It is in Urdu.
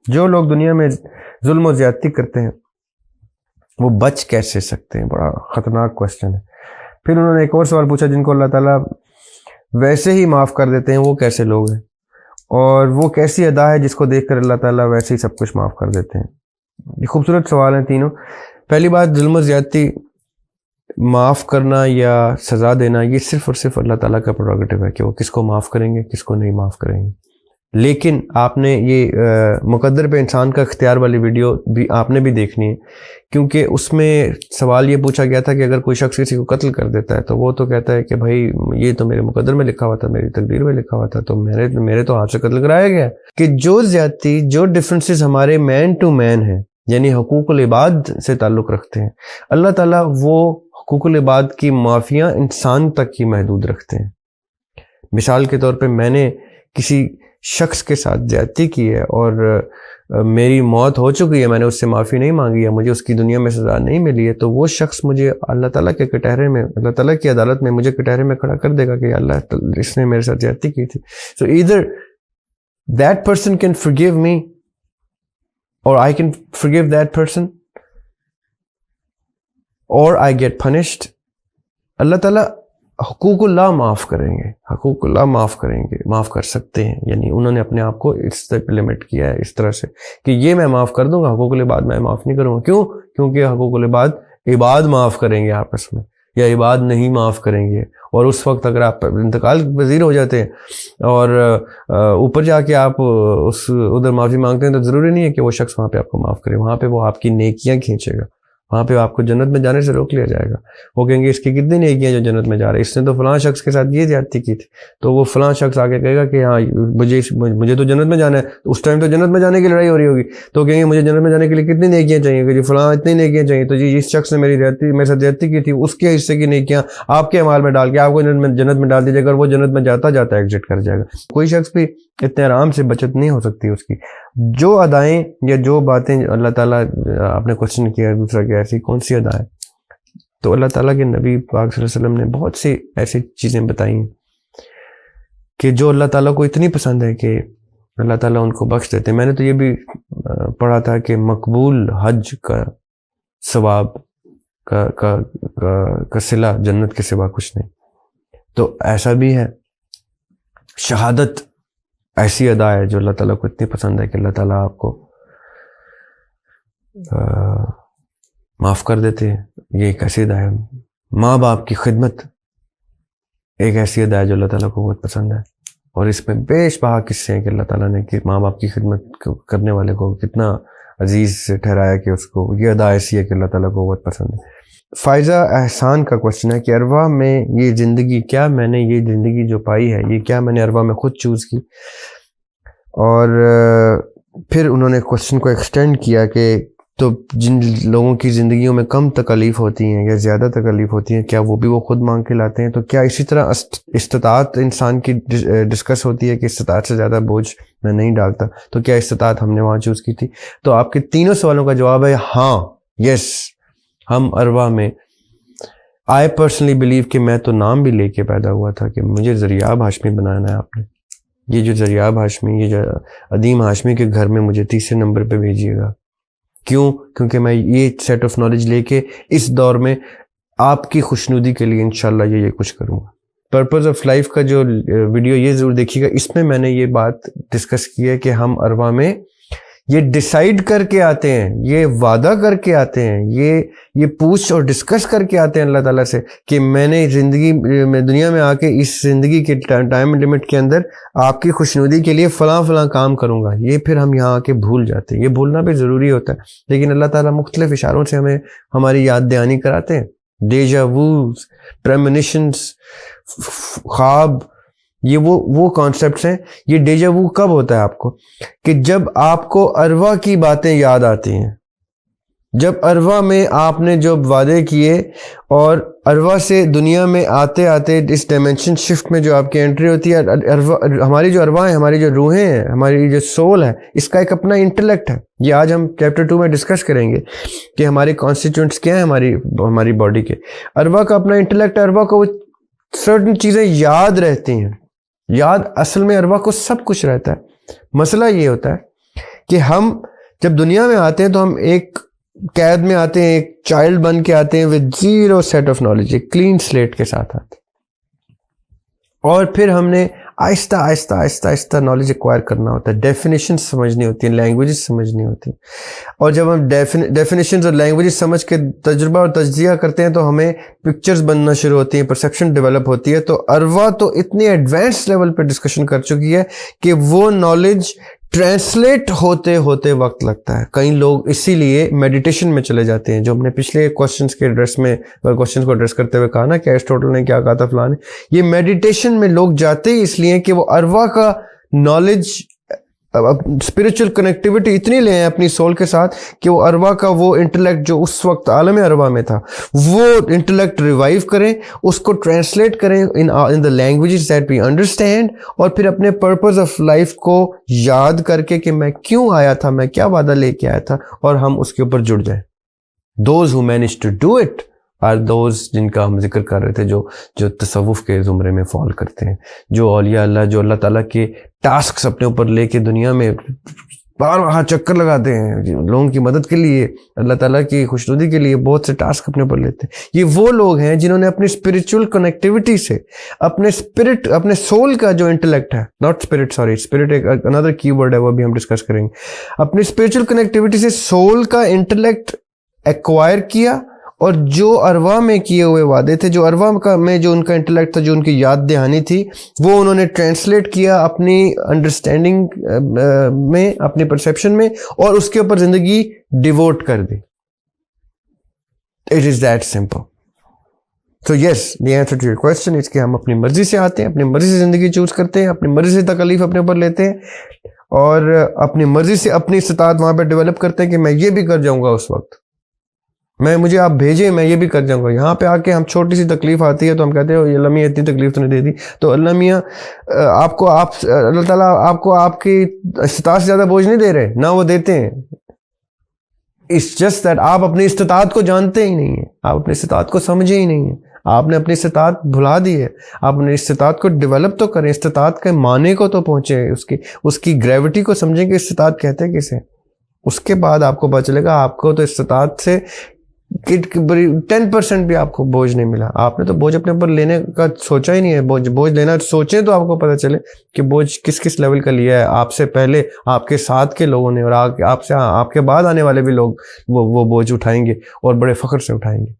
جو لوگ دنیا میں ظلم و زیادتی کرتے ہیں وہ بچ کیسے سکتے ہیں؟ بڑا خطرناک کوشچن ہے۔ پھر انہوں نے ایک اور سوال پوچھا، جن کو اللہ تعالیٰ ویسے ہی معاف کر دیتے ہیں وہ کیسے لوگ ہیں، اور وہ کیسی ادا ہے جس کو دیکھ کر اللہ تعالیٰ ویسے ہی سب کچھ معاف کر دیتے ہیں؟ یہ خوبصورت سوال ہیں تینوں۔ پہلی بات، ظلم و زیادتی معاف کرنا یا سزا دینا یہ صرف اور صرف اللہ تعالیٰ کا پروگیٹو ہے کہ وہ کس کو معاف کریں گے، کس کو نہیں معاف کریں گے۔ لیکن آپ نے یہ مقدر پہ انسان کا اختیار والی ویڈیو بھی آپ نے بھی دیکھنی ہے، کیونکہ اس میں سوال یہ پوچھا گیا تھا کہ اگر کوئی شخص کسی کو قتل کر دیتا ہے تو وہ تو کہتا ہے کہ بھائی یہ تو میرے مقدر میں لکھا ہوا تھا، میری تقدیر میں لکھا ہوا تھا، تو میرے تو ہاتھ سے قتل کرایا گیا۔ کہ جو زیادتی، جو ڈفرینسز ہمارے مین ٹو مین ہیں، یعنی حقوق العباد سے تعلق رکھتے ہیں، اللہ تعالیٰ وہ حقوق العباد کی معافیاں انسان تک ہی محدود رکھتے ہیں۔ مثال کے طور پہ میں نے کسی شخص کے ساتھ زیادتی کی ہے اور میری موت ہو چکی ہے، میں نے اس سے معافی نہیں مانگی ہے، مجھے اس کی دنیا میں سزا نہیں ملی ہے، تو وہ شخص مجھے اللہ تعالیٰ کے کٹہرے میں، اللہ تعالیٰ کی عدالت میں مجھے کٹہرے میں کھڑا کر دے گا کہ اللہ اس نے میرے ساتھ زیادتی کی تھی۔ So either that person can forgive me or I can forgive that person or I get punished۔ اللہ تعالیٰ حقوق اللہ معاف کریں گے، حقوق اللہ معاف کریں گے، معاف کر سکتے ہیں، یعنی انہوں نے اپنے آپ کو اس طرح لمٹ کیا ہے اس طرح سے کہ یہ میں معاف کر دوں گا، حقوق العباد میں معاف نہیں کروں گا۔ کیوں؟ کیونکہ حقوق العباد عباد معاف کریں گے آپس میں، یا عباد نہیں معاف کریں گے، اور اس وقت اگر آپ انتقال پذیر ہو جاتے ہیں اور اوپر جا کے آپ ادھر معافی مانگتے ہیں تو ضروری نہیں ہے کہ وہ شخص وہاں پہ آپ کو معاف کرے، وہاں پہ وہ آپ کی نیکیاں کھینچے گا، وہاں پہ آپ کو جنت میں جانے سے روک لیا جائے گا۔ وہ کہیں گے اس کی کتنی نیکیاں جو جنت میں جا رہے ہیں، اس نے تو فلاں شخص کے ساتھ یہ زیادتی کی تھی، تو وہ فلاں شخص آگے کہے گا کہ ہاں مجھے تو جنت میں جانا ہے، اس ٹائم تو جنت میں جانے کی لڑائی ہو رہی ہوگی، تو کہیں گے مجھے جنت میں جانے کے لیے کتنی نیکیاں چاہیے، کہ جی فلاں اتنی نیکیاں چاہیے، تو جی اس شخص نے میرے ساتھ زیادتی کی تھی، اس کے حصے کی نیکیاں آپ کے اعمال میں ڈال کے آپ کو جنت میں ڈال دیجیے گا، اور وہ جنت میں جاتا جاتا ایگزٹ کر جائے گا۔ کوئی شخص بھی اتنے آرام سے بچت نہیں ہو سکتی اس کی۔ جو ادائیں یا جو باتیں اللہ تعالیٰ، آپ نے کوشچن کیا دوسرا کہ ایسی کون سی ادا ہے، تو اللہ تعالیٰ کے نبی پاک صلی اللہ علیہ وسلم نے بہت سی ایسی چیزیں بتائی ہیں کہ جو اللہ تعالیٰ کو اتنی پسند ہے کہ اللہ تعالیٰ ان کو بخش دیتے ہیں۔ میں نے تو یہ بھی پڑھا تھا کہ مقبول حج کا ثواب کا صلہ جنت کے سوا کچھ نہیں، تو ایسا بھی ہے۔ شہادت ایسی ادا ہے جو اللہ تعالیٰ کو اتنی پسند ہے کہ اللہ تعالیٰ آپ کو معاف کر دیتے ہیں، یہ ایک ایسی ادا ہے۔ ماں باپ کی خدمت ایک ایسی ادا ہے جو اللہ تعالیٰ کو بہت پسند ہے، اور اس میں بیش بہا قصے ہیں کہ اللہ تعالیٰ نے کہ ماں باپ کی خدمت کرنے والے کو کتنا عزیز سے ٹھہرایا کہ اس کو یہ ادا ایسی ہے کہ اللہ تعالیٰ کو بہت پسند ہے۔ فائزہ احسان کا کوشچن ہے کہ ارواح میں یہ زندگی، کیا میں نے یہ زندگی جو پائی ہے یہ کیا میں نے ارواح میں خود چوز کی؟ اور پھر انہوں نے کوشچن کو ایکسٹینڈ کیا کہ تو جن لوگوں کی زندگیوں میں کم تکلیف ہوتی ہیں یا زیادہ تکلیف ہوتی ہیں، کیا وہ بھی وہ خود مانگ کے لاتے ہیں؟ تو کیا اسی طرح استطاعت انسان کی ڈسکس ہوتی ہے کہ استطاعت سے زیادہ بوجھ میں نہیں ڈالتا، تو کیا استطاعت ہم نے وہاں چوز کی تھی؟ تو آپ کے تینوں سوالوں کا جواب ہے ہاں، یس۔ ہم ارواح میں، آئی پرسنلی بلیو کہ میں تو نام بھی لے کے پیدا ہوا تھا کہ مجھے ذریعاب ہاشمی بنانا ہے آپ نے، یہ جو ذریعاب ہاشمی، یہ جو عدیم ہاشمی کے گھر میں مجھے تیسرے نمبر پہ بھیجیے گا۔ کیوں؟ کیونکہ میں یہ سیٹ آف نالج لے کے اس دور میں آپ کی خوشنودی کے لیے انشاءاللہ یہ کچھ کروں گا۔ پرپز آف لائف کا جو ویڈیو یہ ضرور دیکھیے گا، اس میں میں نے یہ بات ڈسکس کی ہے کہ ہم ارواح میں یہ ڈیسائیڈ کر کے آتے ہیں، یہ وعدہ کر کے آتے ہیں، یہ پوچھ اور ڈسکس کر کے آتے ہیں اللہ تعالیٰ سے کہ میں نے زندگی میں، دنیا میں آ کے اس زندگی کے ٹائم لمٹ کے اندر آپ کی خوشنودی کے لیے فلاں فلاں کام کروں گا۔ یہ پھر ہم یہاں آ کے بھول جاتے ہیں، یہ بھولنا بھی ضروری ہوتا ہے، لیکن اللہ تعالیٰ مختلف اشاروں سے ہمیں ہماری یاد دہانی کراتے ہیں۔ ڈیجا ووز، پریمونیشنز، خواب، یہ وہ کانسیپٹس ہیں۔ یہ ڈیجا وو کب ہوتا ہے آپ کو؟ کہ جب آپ کو ارواح کی باتیں یاد آتی ہیں، جب ارواح میں آپ نے جو وعدے کیے اور ارواح سے دنیا میں آتے آتے اس ڈائمینشن شفٹ میں جو آپ کی انٹری ہوتی ہے، ہماری جو ارواح ہیں، ہماری جو روحیں ہیں، ہماری جو سول ہے، اس کا ایک اپنا انٹلیکٹ ہے۔ یہ آج ہم چیپٹر 2 میں ڈسکس کریں گے کہ ہمارے کانسٹیٹیوئنٹس کیا ہیں ہماری باڈی کے۔ ارواح کا اپنا انٹلیکٹ ہے، ارواح کو سرٹن چیزیں یاد رہتی ہیں۔ یاد اصل میں ارواح کو سب کچھ رہتا ہے۔ مسئلہ یہ ہوتا ہے کہ ہم جب دنیا میں آتے ہیں تو ہم ایک قید میں آتے ہیں, ایک چائلڈ بن کے آتے ہیں with zero set of knowledge, ایک کلین سلیٹ کے ساتھ آتے ہیں, اور پھر ہم نے آہستہ آہستہ آہستہ آہستہ نالج ایکوائر کرنا ہوتا ہے, ڈیفینیشنز سمجھنی ہوتی ہیں, لینگویجز سمجھنی ہوتی ہیں, اور جب ہم ڈیفینیشنز اور لینگویجز سمجھ کے تجربہ اور تجزیہ کرتے ہیں تو ہمیں پکچرز بننا شروع ہوتی ہیں, پرسیپشن ڈیولپ ہوتی ہے. تو اروا تو اتنے ایڈوانس لیول پہ ڈسکشن کر چکی ہے کہ وہ نالج ٹرانسلیٹ ہوتے ہوتے وقت لگتا ہے. کئی لوگ اسی لیے میڈیٹیشن میں چلے جاتے ہیں, جو ہم نے پچھلے کوشچنس کے ایڈریس میں کوشچنس کو ایڈریس کرتے ہوئے کہا نا کہ ایرسٹوٹل نے کیا کہا تھا فلاں نے, یہ میڈیٹیشن میں لوگ جاتے ہی اس لیے کہ وہ اروا کا نالج, اسپرچل کنیکٹیوٹی اتنی لے ہیں اپنی سول کے ساتھ کہ وہ اروا کا وہ انٹلیکٹ جو اس وقت عالم اروا میں تھا وہ انٹلیکٹ ریوائیو کریں, اس کو ٹرانسلیٹ کریں in the languages that we understand, اور پھر اپنے پرپز آف لائف کو یاد کر کے کہ میں کیوں آیا تھا, میں کیا وعدہ لے کے آیا تھا, اور ہم اس کے اوپر جڑ جائیں. Those who manage to do it or those جن کا ہم ذکر کر رہے تھے, جو تصوف کے زمرے میں فال کرتے ہیں, جو اولیاء اللہ, جو اللہ تعالیٰ کے ٹاسکس اپنے اوپر لے کے دنیا میں بار بار چکر لگاتے ہیں لوگوں کی مدد کے لیے, اللہ تعالیٰ کی خوشنودی کے لیے بہت سے ٹاسک اپنے اوپر لیتے ہیں. یہ وہ لوگ ہیں جنہوں نے اپنی اسپرچل کنیکٹیوٹی سے اپنے اسپرٹ, اپنے سول کا جو انٹلیکٹ ہے, ناٹ اسپرٹ, سوری اسپرٹ ایک اندر کی ورڈ ہے, وہ بھی ہم ڈسکس کریں گے, اپنی اسپرچل کنیکٹیوٹی سے سول کا انٹلیکٹ ایکوائر کیا, اور جو اروا میں کیے ہوئے وعدے تھے, جو اروا میں جو ان کا انٹلیکٹ تھا, جو ان کی یاد دہانی تھی, وہ انہوں نے ٹرانسلیٹ کیا اپنی انڈرسٹینڈنگ میں, اپنی پرسیپشن میں, اور اس کے اوپر زندگی ڈیووٹ کر دی. It is that simple. تو yes, the answer to your question is کہ ہم اپنی مرضی سے آتے ہیں, اپنی مرضی سے زندگی چوز کرتے ہیں, اپنی مرضی سے تکلیف اپنے اوپر لیتے ہیں, اور اپنی مرضی سے اپنی استطاعت وہاں پہ ڈیولپ کرتے ہیں کہ میں یہ بھی کر جاؤں گا اس وقت, مجھے آپ بھیجیں, میں یہ بھی کر جاؤں گا. یہاں پہ آ کے ہم چھوٹی سی تکلیف آتی ہے تو ہم کہتے ہیں اللہ میاں اتنی تکلیف تو نہیں دے دی, تو اللہ میاں اللہ تعالیٰ آپ کو آپ کی استطاعت سے زیادہ بوجھ نہیں دے رہے, نہ وہ دیتے ہیں. اٹس جسٹ دیٹ آپ اپنی استطاعت کو جانتے ہی نہیں ہیں, آپ اپنی استطاعت کو سمجھے ہی نہیں ہیں, آپ نے اپنی استطاعت بھلا دی ہے. آپ اپنی استطاعت کو ڈیولپ تو کریں, استطاعت کے معنی کو تو پہنچیں, اس کی گریوٹی کو سمجھیں کہ استطاعت کہتے ہیں کسے. اس کے بعد آپ کو پتہ چلے گا آپ کو تو استطاعت سے 10% بھی آپ کو بوجھ نہیں ملا. آپ نے تو بوجھ اپنے اوپر لینے کا سوچا ہی نہیں ہے. بوجھ لینا سوچیں تو آپ کو پتہ چلے کہ بوجھ کس کس لیول کا لیا ہے آپ سے پہلے, آپ کے ساتھ کے لوگوں نے, اور آپ کے بعد آنے والے بھی لوگ وہ بوجھ اٹھائیں گے, اور بڑے فخر سے اٹھائیں گے.